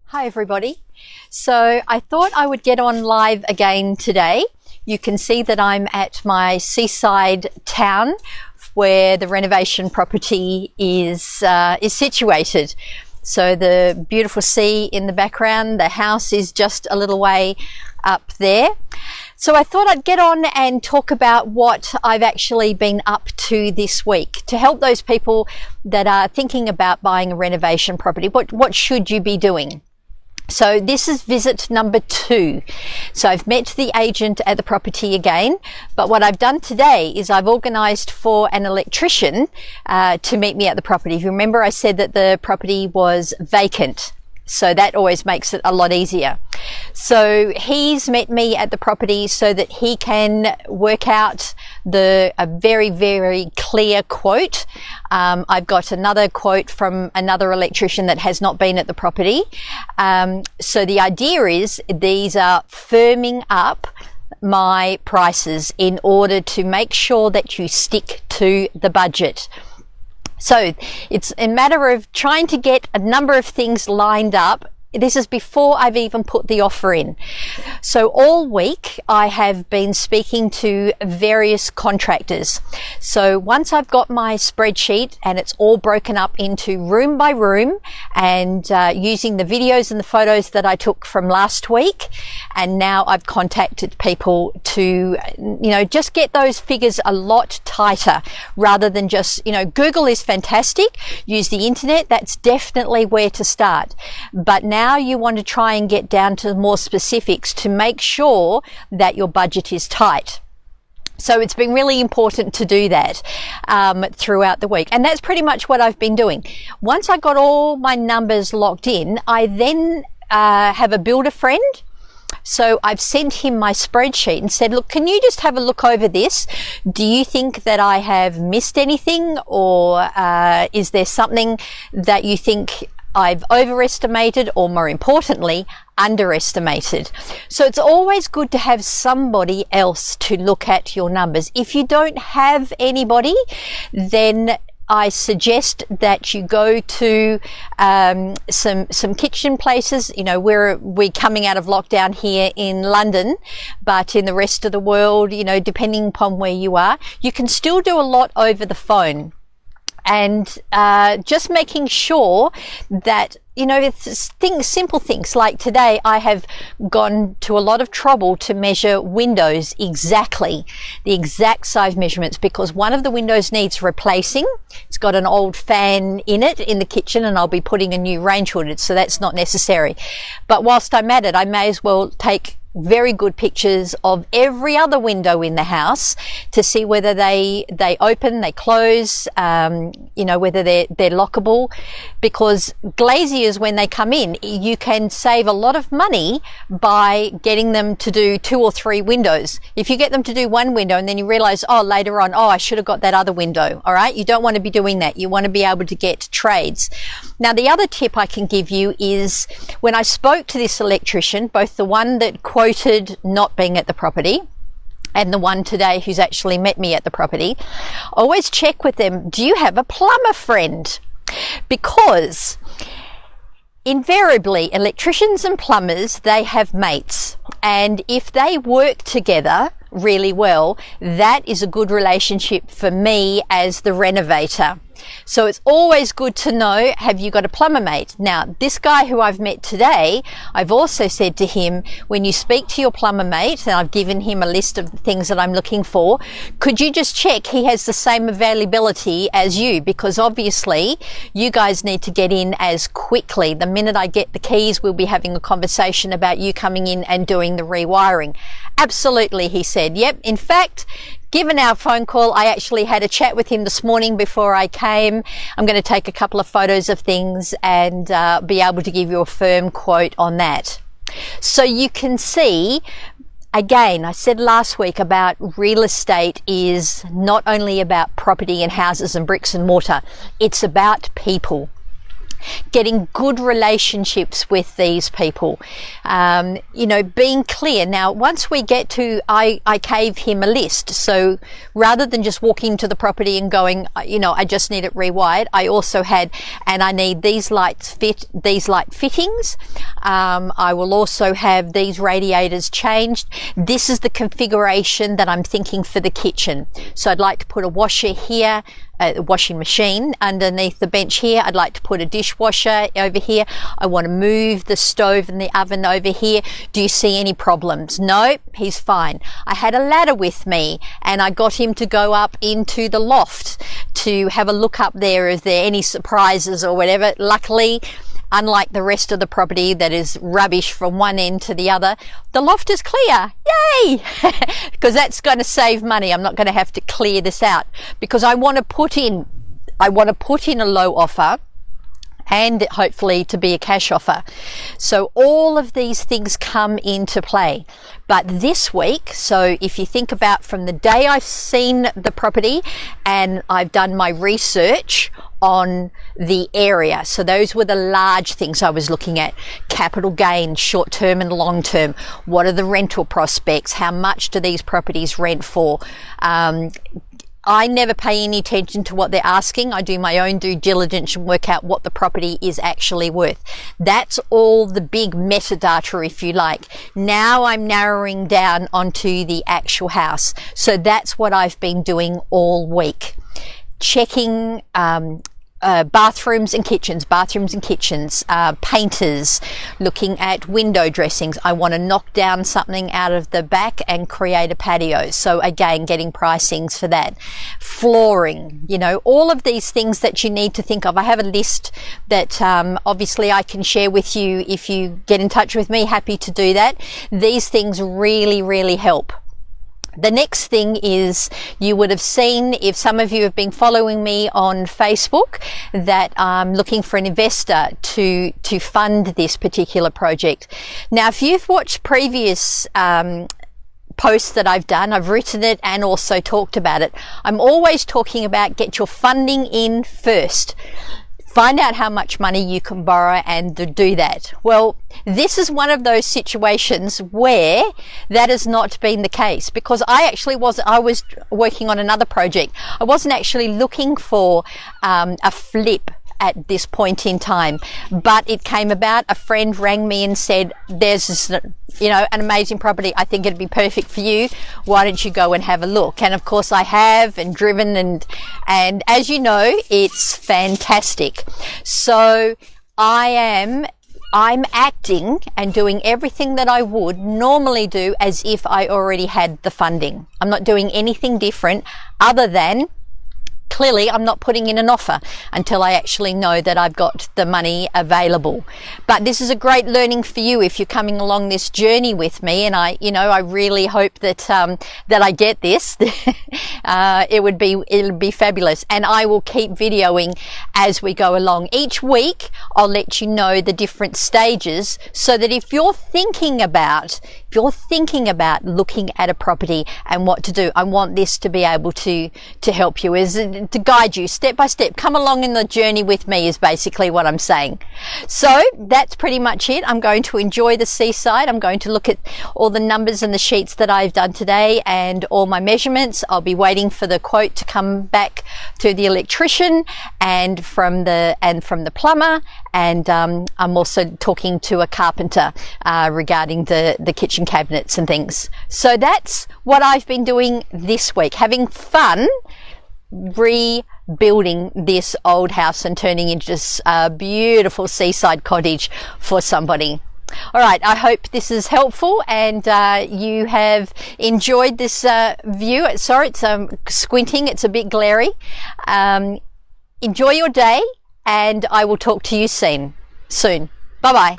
Hi everybody. So I thought I would get on live again today. You can see that I'm at my seaside town where the renovation property is situated. So the beautiful sea in the background, the house is just a little way up there. So I thought I'd get on and talk about what I've actually been up to this week to help those people that are thinking about buying a renovation property. What should you be doing? So this is visit number 2. So I've met the agent at the property again, but what I've done today is I've organised for an electrician to meet me at the property. If you remember, I said that the property was vacant. So that always makes it a lot easier. So he's met me at the property so that he can work out a very, very clear quote. I've got another quote from another electrician that has not been at the property. So the idea is these are firming up my prices in order to make sure that you stick to the budget. So it's a matter of trying to get a number of things lined up. This is before I've even put the offer in. So all week I have been speaking to various contractors. So once I've got my spreadsheet and it's all broken up into room by room and using the videos and the photos that I took from last week, and now I've contacted people to, just get those figures a lot tighter rather than just, Google is fantastic. Use the internet. That's definitely where to start. But now you want to try and get down to more specifics to make sure that your budget is tight. So it's been really important to do that throughout the week. And that's pretty much what I've been doing. Once I got all my numbers locked in, I then have a builder friend. So I've sent him my spreadsheet and said, look, can you just have a look over this? Do you think that I have missed anything, or is there something that you think I've overestimated, or more importantly, underestimated? So it's always good to have somebody else to look at your numbers. If you don't have anybody, then I suggest that you go to some kitchen places. We're coming out of lockdown here in London, but in the rest of the world, depending upon where you are, you can still do a lot over the phone. And just making sure that, it's simple things like today I have gone to a lot of trouble to measure windows exactly, the exact size measurements, because one of the windows needs replacing. It's got an old fan in it in the kitchen, and I'll be putting a new range hood, so that's not necessary. But whilst I'm at it, I may as well take very good pictures of every other window in the house to see whether they open, they close, whether they're lockable, because glaziers, when they come in, you can save a lot of money by getting them to do 2 or 3 windows. If you get them to do one window and then you realize, later on, I should have got that other window. All right. You don't want to be doing that. You want to be able to get trades. Now, the other tip I can give you is when I spoke to this electrician, both the one that quoted not being at the property and the one today who's actually met me at the property, always check with them, do you have a plumber friend? Because invariably electricians and plumbers, they have mates, and if they work together really well, that is a good relationship for me as the renovator. So it's always good to know, have you got a plumber mate? Now, this guy who I've met today, I've also said to him, when you speak to your plumber mate, and I've given him a list of the things that I'm looking for, could you just check he has the same availability as you? Because obviously you guys need to get in as quickly. The minute I get the keys, we'll be having a conversation about you coming in and doing the rewiring. Absolutely, he said. Yep. In fact, given our phone call, I actually had a chat with him this morning before I came. I'm going to take a couple of photos of things and be able to give you a firm quote on that. So you can see, again, I said last week about real estate is not only about property and houses and bricks and mortar, it's about people. getting good relationships with these people, you know, being clear. Now, once we get to, I gave him a list. So rather than just walking to the property and going, you know, I just need it rewired, I also had, and I need these lights these light fittings. I will also have these radiators changed. This is the configuration that I'm thinking for the kitchen. So I'd like to put a washer here, a washing machine underneath the bench here. I'd like to put a dishwasher over here. I want to move the stove and the oven over here. Do you see any problems? No, he's fine. I had a ladder with me and I got him to go up into the loft to have a look up there. Is there any surprises or whatever? Luckily, unlike the rest of the property that is rubbish from one end to the other, the loft is clear. Yay! Because that's going to save money. I'm not going to have to clear this out because I want to put in a low offer and hopefully to be a cash offer. So all of these things come into play. But this week, so if you think about from the day I've seen the property and I've done my research on the area. So those were the large things I was looking at. Capital gain, short term and long term. What are the rental prospects? How much do these properties rent for? I never pay any attention to what they're asking. I do my own due diligence and work out what the property is actually worth. That's all the big metadata, if you like. Now I'm narrowing down onto the actual house. So that's what I've been doing all week. Checking bathrooms and kitchens, painters, looking at window dressings. I want to knock down something out of the back and create a patio. So again, getting pricings for that. Flooring, you know, all of these things that you need to think of. I have a list that obviously I can share with you if you get in touch with me. Happy to do that. These things really, really help. The next thing is, you would have seen, if some of you have been following me on Facebook, that I'm looking for an investor to fund this particular project. Now, if you've watched previous posts that I've done, I've written it and also talked about it. I'm always talking about get your funding in first. Find out how much money you can borrow and do that. Well, this is one of those situations where that has not been the case, because I was working on another project. I wasn't actually looking for a flip at this point in time, but it came about. A friend rang me and said, there's this, you know, an amazing property. I think it'd be perfect for you. Why don't you go and have a look? And of course I have, and driven, and as you know, it's fantastic. So I'm acting and doing everything that I would normally do as if I already had the funding. I'm not doing anything different other than, clearly, I'm not putting in an offer until I actually know that I've got the money available. But this is a great learning for you if you're coming along this journey with me. And I really hope that that I get this. It would be fabulous. And I will keep videoing as we go along. Each week, I'll let you know the different stages, so that if you're thinking about looking at a property and what to do, I want this to be able to help you, to guide you step by step. Come along in the journey with me is basically what I'm saying. So that's pretty much it. I'm going to enjoy the seaside. I'm going to look at all the numbers and the sheets that I've done today and all my measurements. I'll be waiting for the quote to come back to the electrician and from the plumber, and I'm also talking to a carpenter regarding the kitchen cabinets and things. So that's what I've been doing this week, having fun rebuilding this old house and turning into this beautiful seaside cottage for somebody. All right, I hope this is helpful and you have enjoyed this view. Sorry, it's squinting, it's a bit glary. Enjoy your day, and I will talk to you soon. Bye-bye.